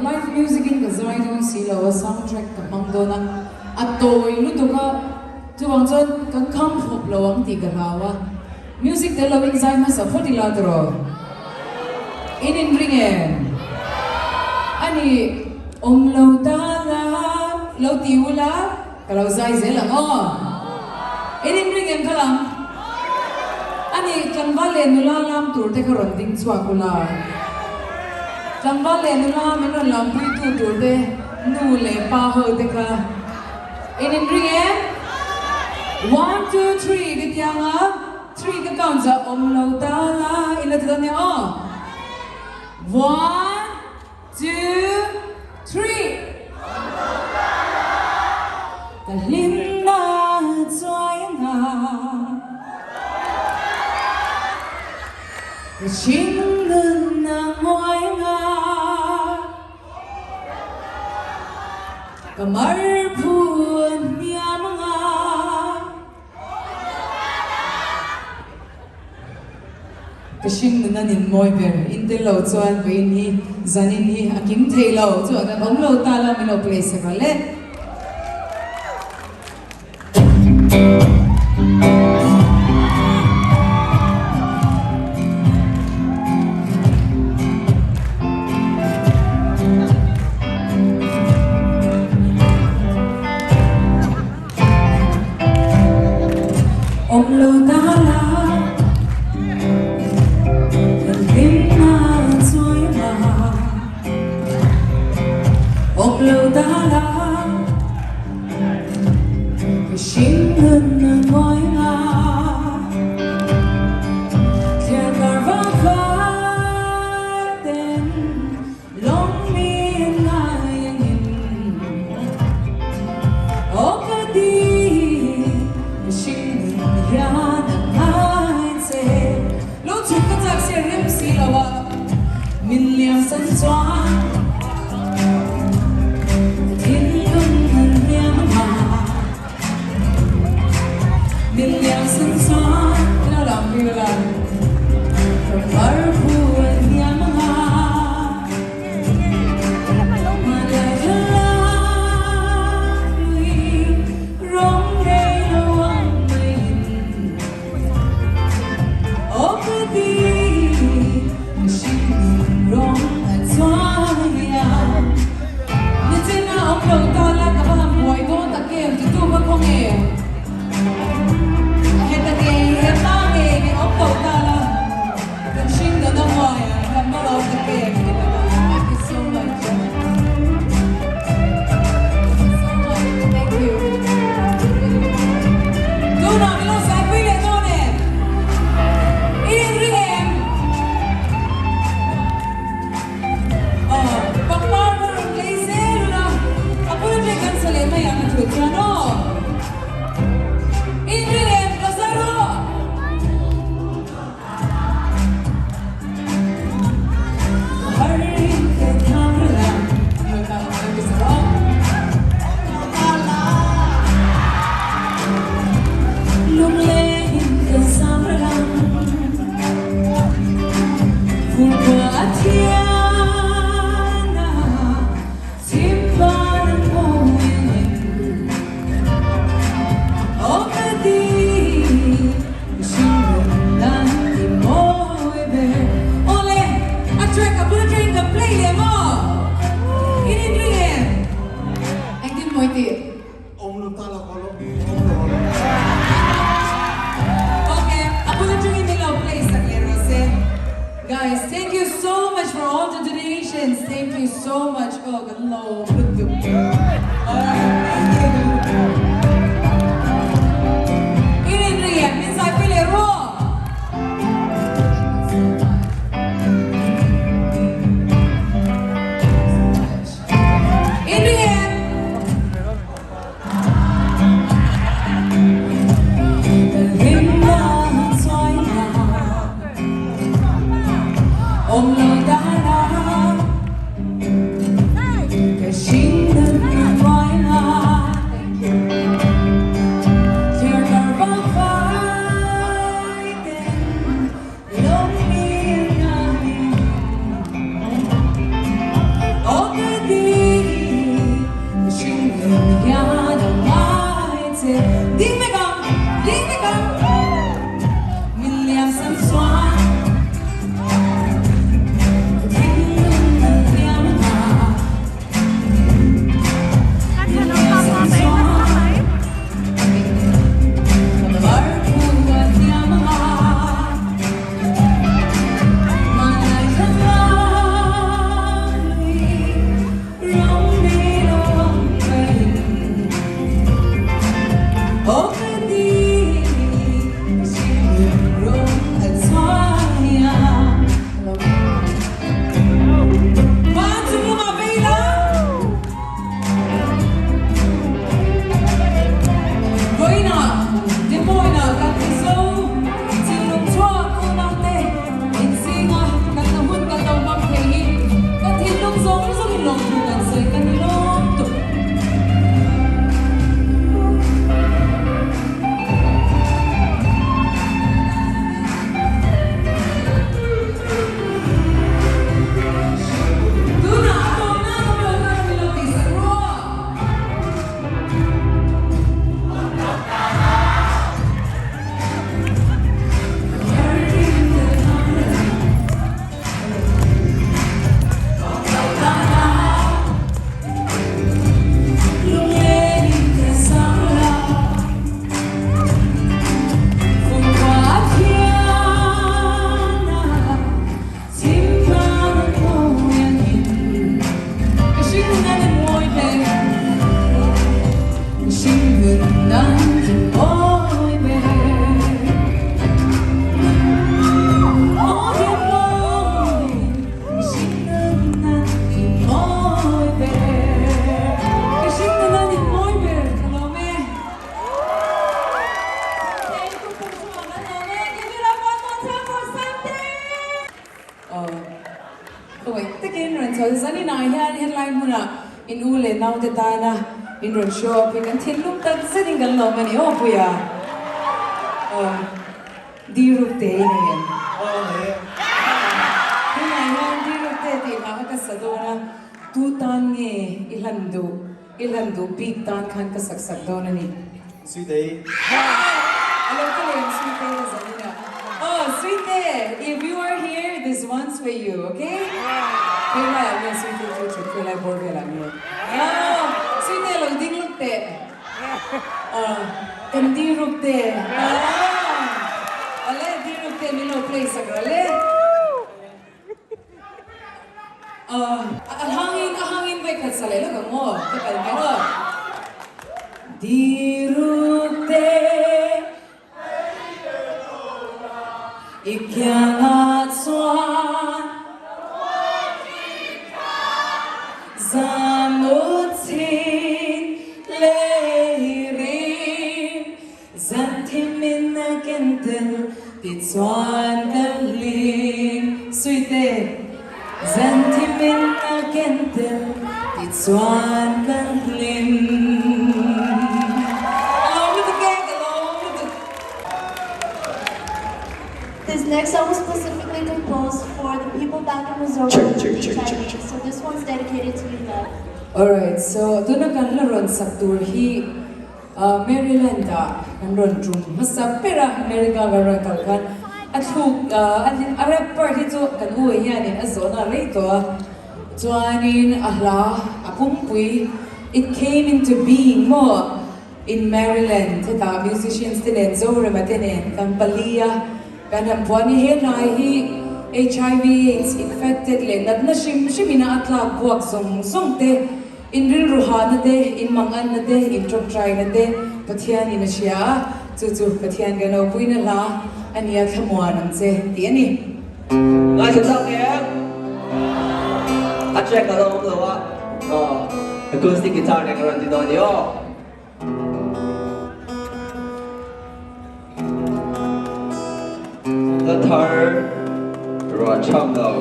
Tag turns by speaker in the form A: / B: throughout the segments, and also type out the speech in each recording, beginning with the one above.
A: live music in the zai don si lo soundtrack ka mang do na atoi lu tu ka tu wang chon kan kham phop lo ang ti ka lawa music de lo in zai ma sa photi la tro in ring em ani om lo ta la lo ti wala ka lo zai ze la ngo in ring em khalam ani kan vale nu la lam tur te ka ron ding chwa kula kan vale nu la men ron lam pui tu tur de nu le pa ho te ka in ring em 1 2 3 cái tiếng á 3 cái count ra om lo ta la in la ta ne o 1 2 3 ta lim na choi nga ta ching lun na ngoi nga kamar phun niam nga Kashing na nin moi ver in the lo chuan ve ni zanin ni akim thei lo chuan kan ong lo ta la mi lo place ka le om lo ta la lâu ta la cái xin hơn là ngói nga theo cả vang phai tên lòng miên ngài nhìn ô cái đi cái xin hơn ya nang hai chế lúc chụp cái chắc sẽ rem xì lawa min liang sân xoan Million sun sun, no lam bila, kamar phun niam nga, malay halay, rong day lawang mayin, o kadi, shin rong at swaya, nitin na ang lo tala kapag buhay ko takim, tutubag kong iyo. Guys, thank you so much for all the donations. Thank you so much. Oh, good Lord. Om lo da la, cái xin đơn nói là theo cả vang phai tên lòng miên ngài tin ren so zani na hian headline muna in ule nau te ta na in ron show pe kan thin luk tak zani kan lo mani o puya di rup te ne hi hian di rup te ti na ka sadona tu tan nge ilandu big tan khan ka sak dona ni
B: Sangteii
A: hello Thiam Sangteii zani na Sangteii, if you are here, this one's for you, okay? Kaya yes, Sangteii chuchu, kaya board kaya lang yun. Sangteii, lang ding lukte. Hindi rukte. Ale, di rukte, milo play sa grale. Ahangin ba'y katsalay lang mo? Kapal ka no? Di rukte. Ikyangat swan Zamutin leirin Zantimin na kentel Titswan galin Sangteii Zantimin na kentel Titswan galin
C: This next song was specifically composed for the people back in Missouri. So this one's dedicated to you, love.
A: Alright, so doon na kan laron sa tour hi Maryland kan ron drum masa pera America garon kalkan at hug a rapper hito kan uwi yan in azona rito tuanin ahla apumpui it came into being more in Maryland tita musicians tinen zore matinen kan palia kan hampuan ni henai hi HIV AIDS infected le nad na shimina atla buak songte in ril ruha na de in mangan na de in trop try na de pathian in asia chu pathian gano puina la ania thamwa nam che ti ani
D: ngai sa sang nghe a check along lo wa acoustic guitar ne karon di do ni o the Thar rồi chăm đầu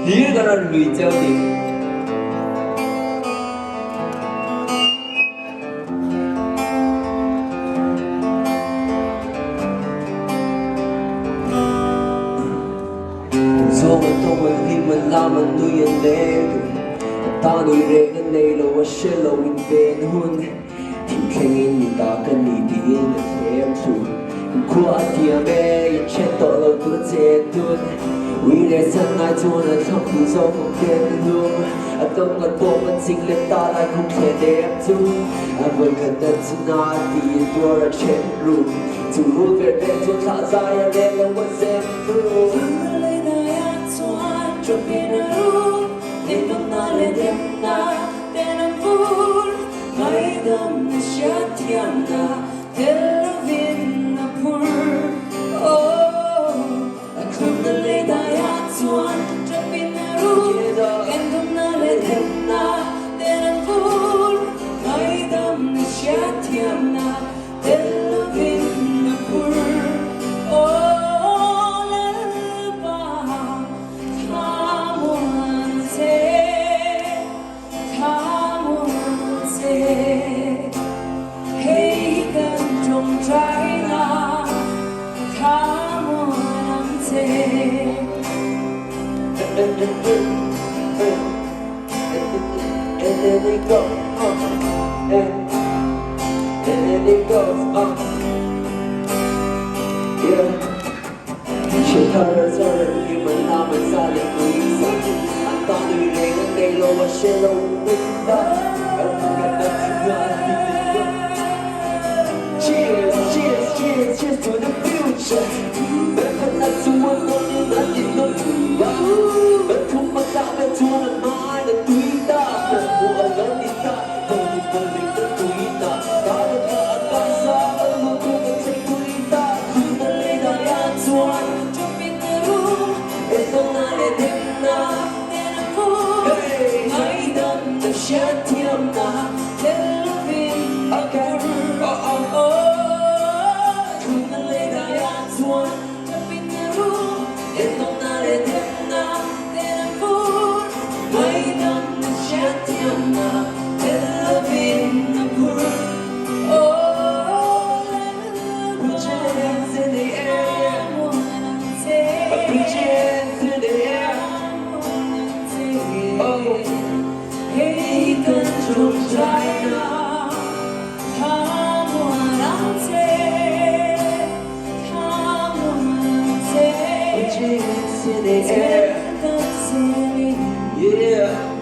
D: lý cái là lùi treo đi do mình thông mình khi mình làm mình nuôi anh lên ta nuôi rễ cái này là what shit là mình bên hun thì khi nhìn ta cần đi tiền là thêm su qua Thiam yên chết tội lâu tôi chết tuôn vì để sân ai chua là trong khu sâu không tên luôn tâm ngật bộ mình sinh lên ta lại không thể đẹp chú với cần đất xin nói thì tôi là chết luôn TuRu về bên tôi thả ra ya lên là what xem through
A: lấy đời ăn xuân cho biển ru đến đông na lên đêm na tên anh vui mấy đêm sẽ Thiam na Tel Aviv na pur oh không nên lấy đời ăn xuân cho biển ru đến đông na lên đêm na tên anh vui mấy đêm sẽ Thiam na Tel Aviv na pur oh
D: And then it goes, and then it goes, yeah. Chuyện thơ giờ như mình làm mình ra để quý giá. Anh ta đi đến đây lâu và sẽ lâu với ta. Em không nhận được chuyện ngã thì cheers, cheers, cheers, cheers to the future. Bên thân là xung quanh con nhưng anh nhìn nó vui quá. Bên không mà ta bên chua là mai là tùy ta. Một mùa ở lớn đi ta, tôi đi với mình rất tùy ta. Ta được là anh ta xa, ở một cuộc anh sẽ tùy ta. Không ta lấy đời an toàn, cho biết taรู้. Em không ai để thêm na, để nó vui. Hãy đâm được chết Thiam na, để lúc viên. Okay, không ta lấy đời an toàn, cho biết taรู้. Em không ai để thêm na, để nó vui. Yeah.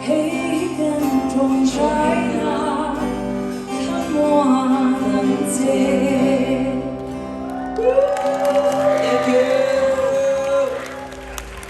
A: Hey, can don't try now. Come on,